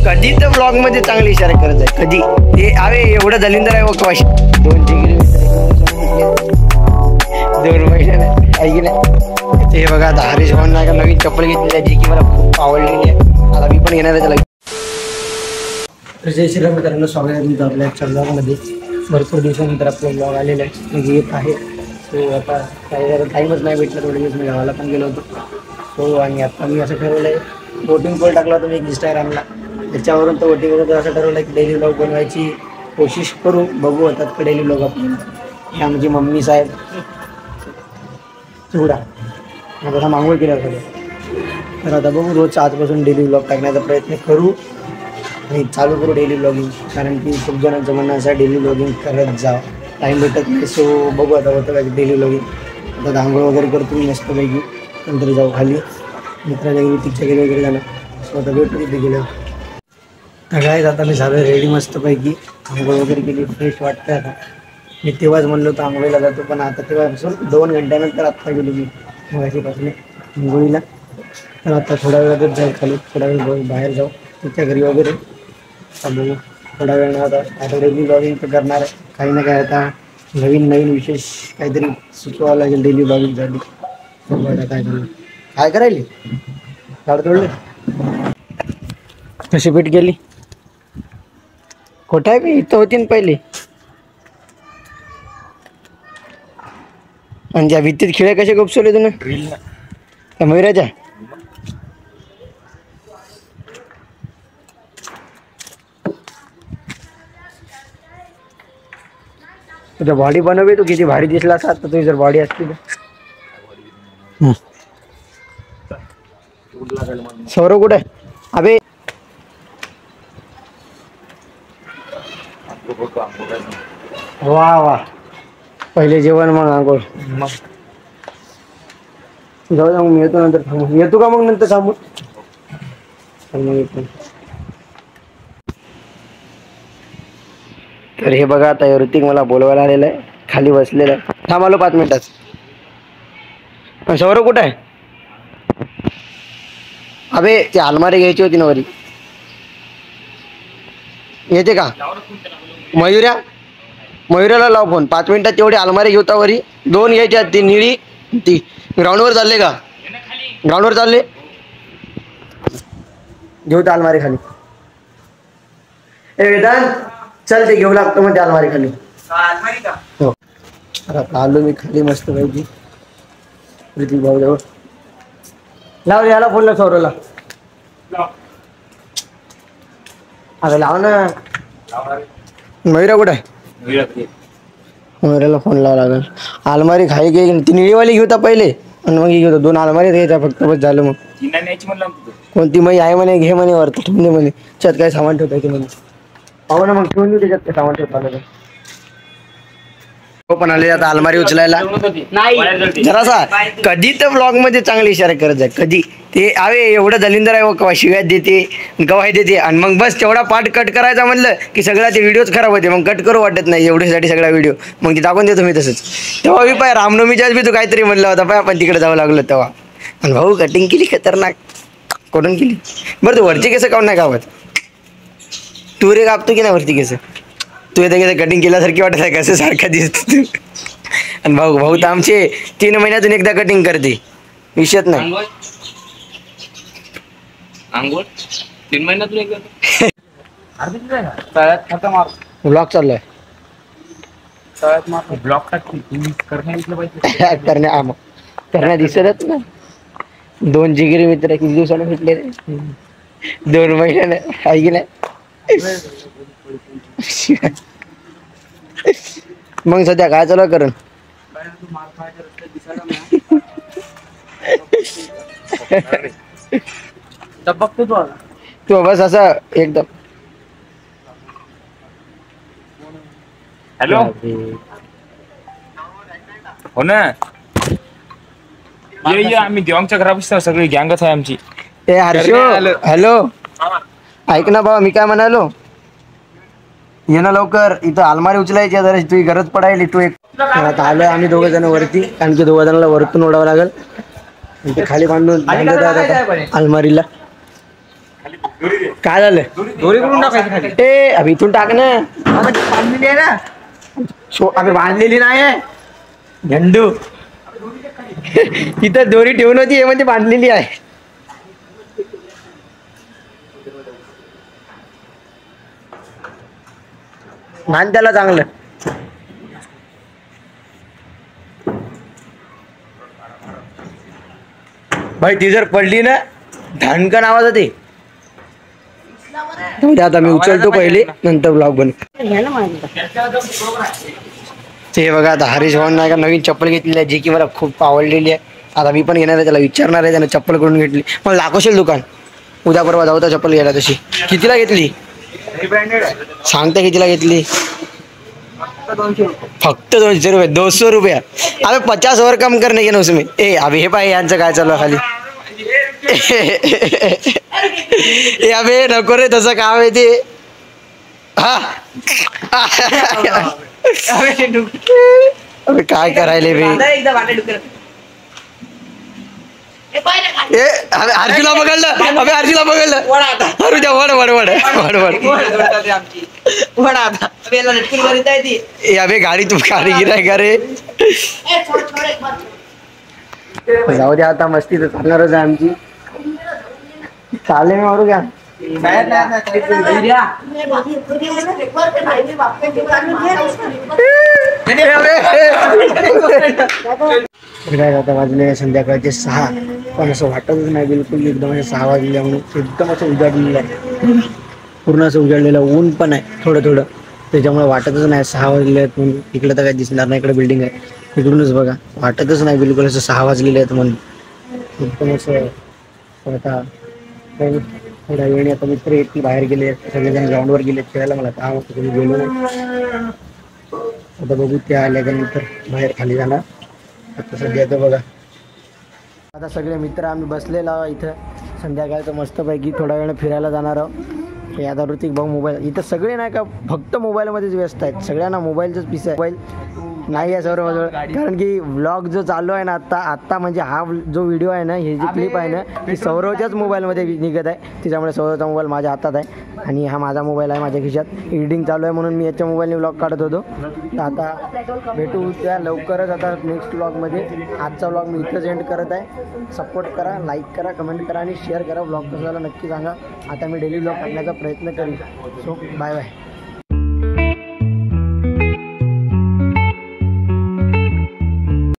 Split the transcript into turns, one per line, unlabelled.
कधी तर ब्लॉग मध्ये चांगली इशारा करत आहे कधी हे अरे एवढं दलिंदर आहे वकवाश 2 डिग्री 2 महिन्याने ऐकलं ते बघा आता हरीश भाऊ नाही का नवीन चप्पल घेतली जी की मला खूप आवडलेली आहे आता मी पण घेणार आहे त्याला. जय श्रीराम मित्रांनो, स्वागत आहे तुमचं आपल्या ब्लॉगमध्ये. भरपूर दिवसानंतर आपलं ब्लॉग आलेलं आहे म्हणजे येत आहे. सो आता काही जरा टाईमच नाही भेटला, थोडे दिवस मी गावाला पण गेलो होतो. सो आणि आता मी असं ठरवलं आहे, वोटिंग पोल टाकला होता मी एक इंस्टाग्रामला, त्याच्यावरून तर वोटिंग वगैरे असं ठरवलं की डेली ब्लॉग बनवायची कोशिश करू, बघू होतात का डेली ब्लॉग आपण. ही आमची मम्मी साहेब चिवडा आता मागून केला होता, तर आता बघू रोज आजपासून डेली ब्लॉग टाकण्याचा प्रयत्न करू आणि चालू करू डेली ब्लॉगिंग. कारण की खूप जणांचं म्हणणं असं डेली ब्लॉगिंग करत जा, टाईम भेटत नाही. सो बघू आता होतं का डेली ब्लॉगिंग. आता आंघोळ वगैरे करतो मी मस्तपैकी, नंतर जाऊ खाली मित्राच्या घरी, तिच्या घरी वगैरे जाणं. सो आता भेटू तिथे गेलं तर काय आता मी झालं रेडी मस्तपैकी, आंघोळ वगैरे केली, फ्रेश वाटतं. आता मी तेव्हाच म्हणलो होतं आंघोळीला जातो, पण आता तेव्हापासून 2 घंट्यानंतर आत्ता गेलो मी मगाशीपासून आंघोळीला. तर आता थोडा वेळातच जाईल खाली, थोडा वेळ बाहेर जाऊ तिच्या घरी वगैरे. बघू थोडा वेळ आता डेली ब्लॉगिंग तर करणार आहे, काही ना काय आता नवीन विशेष काहीतरी सुचवावं लागेल डेली ब्लॉगिंग झाली. बघा काय झालं, काय करायली झाड तोडले कशी भेट गेली, कुठं आहे मी इथं होती ना पहिले. आणि त्या भित्तीत खिळे कसे गुपसवले तुम्ही त्या मयुराच्या. तुझ्या बॉडी बनवली, तू किती भारी दिसला असता तर तुझी जर बॉडी असती तर. सौरव कुठे अबे, वा वा, पहिले जेवण मग आंघोळ. जाऊ मग मी येतो, नंतर थांबू. येतो का मग नंतर थांबू. तर हे बघा आता ऋतिक मला बोलवायला आलेलं आहे, खाली बसलेलं आहे. थांब आलो 5 मिनिटात. पण सौरव कुठं आहे. अबे ती अलमारी घ्यायची होती ना वरी, येते का मयुराला लाव फोन. 5 मिनिटात तेवढी अलमारी घेऊता वरी, 2 घ्यायच्या, ती निळी ती. ग्राउंडवर चालले का, ग्राउंडवर चालले, घेऊ त्या अलमारी खाली. ए वेदांत चल, ते घेऊ लागतो मग त्या अलमारी खाली. हो आता आलो मी खाली मस्त पैकी ऋतिक भाऊ जवळ. लाव याला फोन ला, सौरवला अरे लाव ना. मयुरा कुठे आहे, मयुराला फोन लावा लागेल. अलमारी खाली गेली, ती निळीवाली घेऊ तर पहिले आणि मग घेऊ. 2 अलमारी घ्यायच्या फक्त, बस झालं. मग कोणती मई आहे म्हणे, घे म्हणे वरती ठेवून दे म्हणे, त्यात काय सामान ठेवता येते म्हणे. पाहू ना मग ठेवून देऊ त्याच्यात काय सामान ठेवता. हो पण आले आता अलमारी उचलायला जरासा. कधी तर ब्लॉग मध्ये चांगली इशारा करत आहे कधी ते अरे एवढं दलिंदर आहे व शिव्यात देते गवाही देते, आणि मग बस तेवढा पार्ट कट करायचा म्हणलं की सगळा ते व्हिडिओच खराब होते. मग कट करू वाटत नाही एवढ्यासाठी सगळा व्हिडिओ, मग ते टाकून देतो मी तसंच. तेव्हा मी पाय रामनवमीच्याच बी तू काहीतरी म्हणलं होता पाय, आपण तिकडे जावं लागलं तेव्हा. आणि भाऊ कटिंग केली खतरनाक, कोणून केली बरं. तू वरची केस काढून नाही गावात, तू रे कापतो की नाही वरती केस. तू येतं कसं कटिंग केल्यासारखी वाटत आहे, कसं सारखं दिसत तू. आणि भाऊ तर आमचे 3 महिन्यातून एकदा कटिंग करते, विषयच नाही.
आंघोळ 3 महिन्यातून एकदा.
ब्लॉग चाललाय,
ब्लॉक
करण्या दिसतच ना. 2 जिगरी मित्र किती दिवसाने भेटले, 2 महिन्याने ऐकलं. मग सध्या काय चालू करण. तू बस असं एकदम.
हॅलो हो ना, ये आम्ही देवांगच्या घरापाशी सगळी गँगच आहे आमची.
ए हर्षो, हॅलो ऐक ना बाबा, मी काय म्हणालो, ये ना लवकर, इथं अलमारी उचलायची जरा, तुझी गरज पडायली. तू एक तर आता आलोय आम्ही 2 जण वरती, कारण की 2 जणांना वरतून ओढावं लागेल आणि ते खाली बांधून अलमारीला. काय झालं?
दोरी करून टाकायची खाली.
ए अभि इथून टाक ना. बांधलेली आहे ना. अबे बांधलेली नाही झंडू. तिथं दोरी ठेवून होती, हे म्हणजे बांधलेली आहे. बांध त्याला चांगलं. भाई ती जर पडली ना धनकन आवाज होते. आता मी उचलतो पहिले, नंतर ब्लॉग बन. ते बघा आता हरीश भाऊन नाही का नवीन चप्पल घेतलेली आहे, जी की मला खूप आवडलेली आहे. आता मी पण घेणार आहे, त्याला विचारणार आहे त्याने चप्पल करून घेतली. मला दाखवशील दुकान? उद्या परवा जाऊ त्या चप्पल घ्यायला. तशी कितीला घेतली सांगता? कितीला घेतली? फक्त 200 रुपये. 200 रुपया? अबे 50 और कम करने के ना उसमें. ए अभि हे पाय यांचं काय चालू आहे खाली. ए अबे नको रे, तसं काम आहे ते. हा अबे काय करायले बे. ए अबे आरतीला पकडलं. अबे आरतीला पकडलं. अरे द्या वड वड वड वड वड. ए अबे गाडी तू गाडी गिराय का रे. जाऊ द्या आता, मस्ती तर चालणारच आहे आमची. चालेल मी मारू घ्या. आता वाजले संध्याकाळचे 6, पण असं वाटतच नाही बिलकुल. एकदम असे 6 वाजले म्हणून एकदम असं उजाडलेलं आहे, पूर्ण असं उजाडलेलं. ऊन पण आहे थोडं थोडं, त्याच्यामुळे वाटतच नाही 6 वाजले आहेत म्हणून. इकडे तर काही दिसणार नाही, इकडे बिल्डिंग आहे. इकडूनच बघा, वाटतच नाही बिलकुल असं 6 वाजलेले आहेत म्हणून. एकदम असं आता थोड्या वेळी आता मित्र येतील, बाहेर गेले सगळेजण, ग्राउंडवर गेले खेळायला. मला काम होतं तुम्ही गेलो नाही. आता बघू त्या आल्याच्यानंतर बाहेर खाली जाणार. आता सध्या तर बघा आता सगळे मित्र आम्ही बसलेलो आहोत इथं. संध्याकाळचं मस्तपैकी थोड्या वेळ फिरायला जाणार आहोत. हे आता ऋतिक भाऊ मोबाईल, इथं सगळे नाही का फक्त मोबाईलमध्येच व्यस्त आहेत. सगळ्यांना मोबाईलचंच पीस आहे. मोबाईल नाही आहे सर्वजवळ, कारण की व्लॉग जो चालू आहे ना आत्ता म्हणजे हा जो व्हिडिओ आहे ना, ही जी क्लिप आहे ना, ती सौरवच्याच मोबाईलमध्ये निघत आहे. त्याच्यामुळे सौरवचा मोबाईल माझ्या हातात आहे आणि हा माझा मोबाईल आहे माझ्या खिशात. एडिटिंग चालू आहे म्हणून मी याच्या मोबाईलने व्लॉग काढत होतो. तर आता भेटू त्या लवकरच आता नेक्स्ट व्लॉगमध्ये. आजचा व्लॉग मी इथंच एंड करत आहे. सपोर्ट करा, लाईक करा, कमेंट करा आणि शेअर करा. व्लॉग कसा झाला नक्की सांगा. आता मी डेली व्लॉग करण्याचा प्रयत्न करीन. So bye bye.